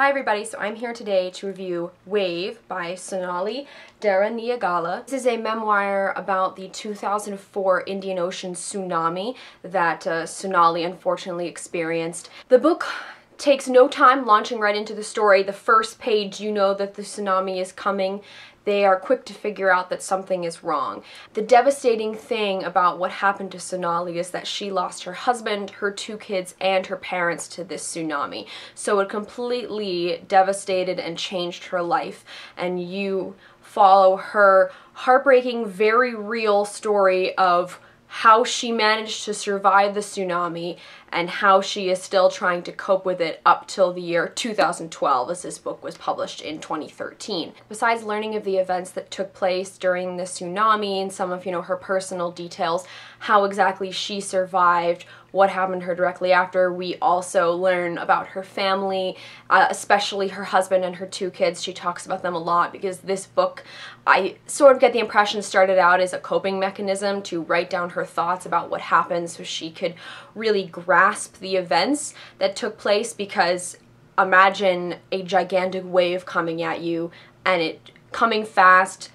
Hi everybody, so I'm here today to review Wave by Sonali Daranyagala. This is a memoir about the 2004 Indian Ocean tsunami that Sonali unfortunately experienced. The book takes no time launching right into the story. The first page you know that the tsunami is coming. They are quick to figure out that something is wrong. The devastating thing about what happened to Sonali is that she lost her husband, her 2 kids, and her parents to this tsunami. So it completely devastated and changed her life, and you follow her heartbreaking, very real story of how she managed to survive the tsunami and how she is still trying to cope with it up till the year 2012, as this book was published in 2013. Besides learning of the events that took place during the tsunami and some of, her personal details, how exactly she survived, what happened to her directly after, we also learn about her family, especially her husband and her 2 kids. She talks about them a lot because this book, I sort of get the impression, started out as a coping mechanism to write down her thoughts about what happened so she could really grasp the events that took place, because imagine a gigantic wave coming at you and it coming fast,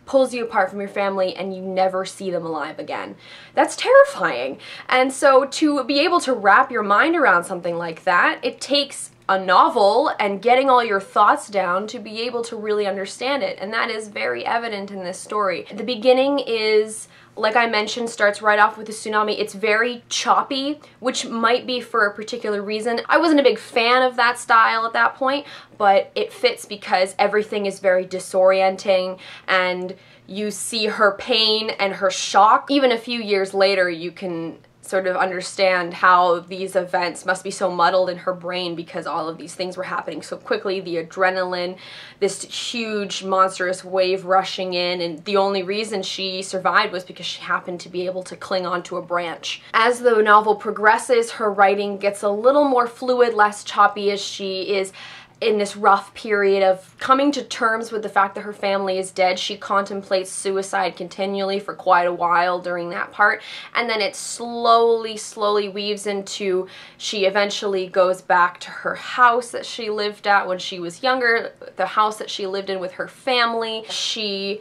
pulls you apart from your family, and you never see them alive again. That's terrifying. And so to be able to wrap your mind around something like that, it takes a novel and getting all your thoughts down to be able to really understand it. And that is very evident in this story. The beginning is, like I mentioned, starts right off with the tsunami. It's very choppy, which might be for a particular reason. I wasn't a big fan of that style at that point, but it fits because everything is very disorienting and you see her pain and her shock. Even a few years later, you can sort of understand how these events must be so muddled in her brain because all of these things were happening so quickly. The adrenaline, this huge monstrous wave rushing in, and the only reason she survived was because she happened to be able to cling onto a branch. As the novel progresses, her writing gets a little more fluid, less choppy, as she is in this rough period of coming to terms with the fact that her family is dead. She contemplates suicide continually for quite a while during that part, and then it slowly weaves into she eventually goes back to her house that she lived at when she was younger, the house that she lived in with her family. She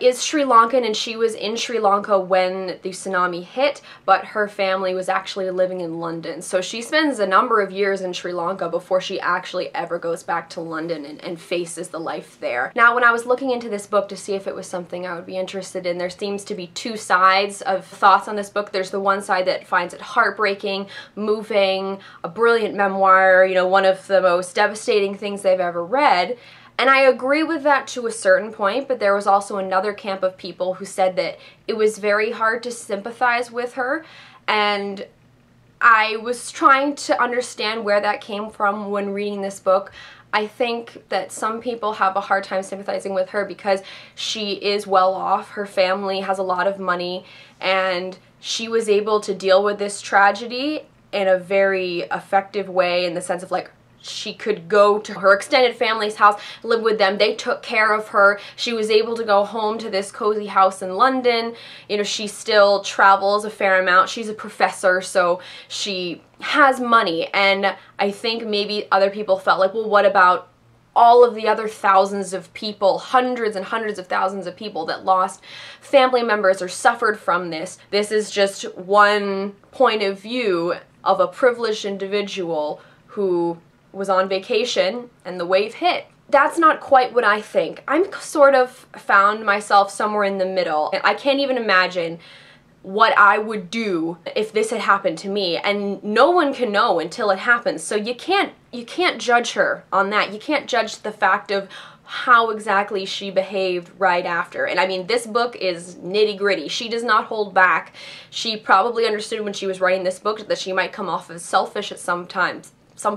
is Sri Lankan, and she was in Sri Lanka when the tsunami hit, but her family was actually living in London. So she spends a number of years in Sri Lanka before she actually ever goes back to London and faces the life there. Now, when I was looking into this book to see if it was something I would be interested in, there seems to be 2 sides of thoughts on this book. There's the one side that finds it heartbreaking, moving, a brilliant memoir, one of the most devastating things they've ever read. And I agree with that to a certain point, but there was also another camp of people who said that it was very hard to sympathize with her, and I was trying to understand where that came from when reading this book. I think that some people have a hard time sympathizing with her because she is well off, her family has a lot of money, and she was able to deal with this tragedy in a very effective way, in the sense of she could go to her extended family's house, live with them. They took care of her. She was able to go home to this cozy house in London. She still travels a fair amount. She's a professor, so she has money. And I think maybe other people felt like, well, what about all of the other thousands of people, hundreds and hundreds of thousands of people that lost family members or suffered from this? This is just one point of view of a privileged individual who was on vacation and the wave hit. That's not quite what I think. I'm sort of found myself somewhere in the middle. I can't even imagine what I would do if this had happened to me, and no one can know until it happens. So you can't judge her on that. You can't judge the fact of how exactly she behaved right after. And I mean, this book is nitty-gritty. She does not hold back. She probably understood when she was writing this book that she might come off as selfish at some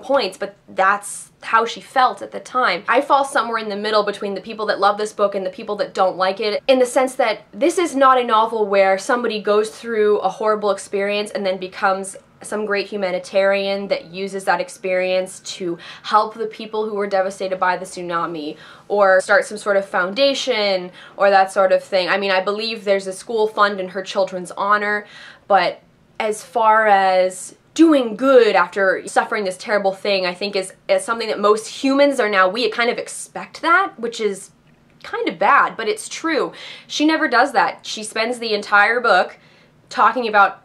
points, but that's how she felt at the time. I fall somewhere in the middle between the people that love this book and the people that don't like it, in the sense that this is not a novel where somebody goes through a horrible experience and then becomes some great humanitarian that uses that experience to help the people who were devastated by the tsunami, or start some sort of foundation or that sort of thing. I mean, I believe there's a school fund in her children's honor, but as far as doing good after suffering this terrible thing, I think is something that most humans are now, we kind of expect that, which is kind of bad, but it's true. She never does that. She spends the entire book talking about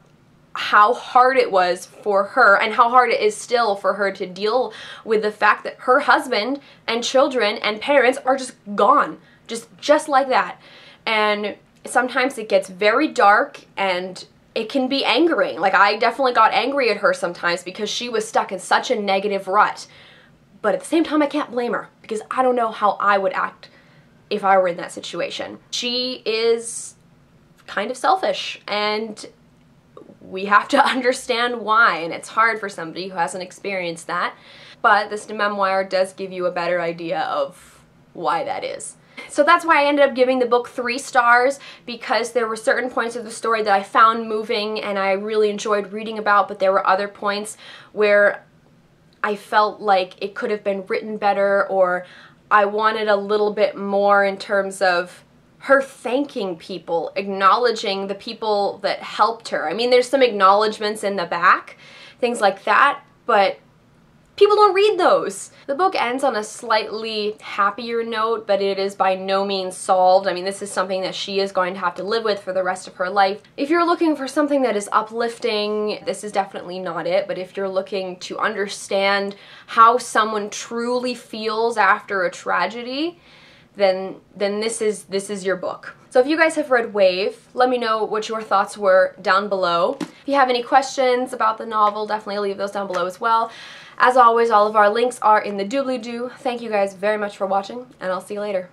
how hard it was for her and how hard it is still for her to deal with the fact that her husband and children and parents are just gone, just like that. And sometimes it gets very dark and it can be angering. Like, I definitely got angry at her sometimes because she was stuck in such a negative rut. But at the same time, I can't blame her because I don't know how I would act if I were in that situation. She is kind of selfish, and we have to understand why, and it's hard for somebody who hasn't experienced that. But this memoir does give you a better idea of why that is. So that's why I ended up giving the book 3 stars, because there were certain points of the story that I found moving and I really enjoyed reading about, but there were other points where I felt like it could have been written better, or I wanted a little bit more in terms of her thanking people, acknowledging the people that helped her. I mean, there's some acknowledgments in the back, things like that, but people don't read those. The book ends on a slightly happier note, but it is by no means solved. I mean, this is something that she is going to have to live with for the rest of her life. If you're looking for something that is uplifting, this is definitely not it, but if you're looking to understand how someone truly feels after a tragedy, then this is your book. So if you guys have read Wave, let me know what your thoughts were down below. If you have any questions about the novel, definitely leave those down below as well. As always, all of our links are in the doobly-doo. Thank you guys very much for watching, and I'll see you later.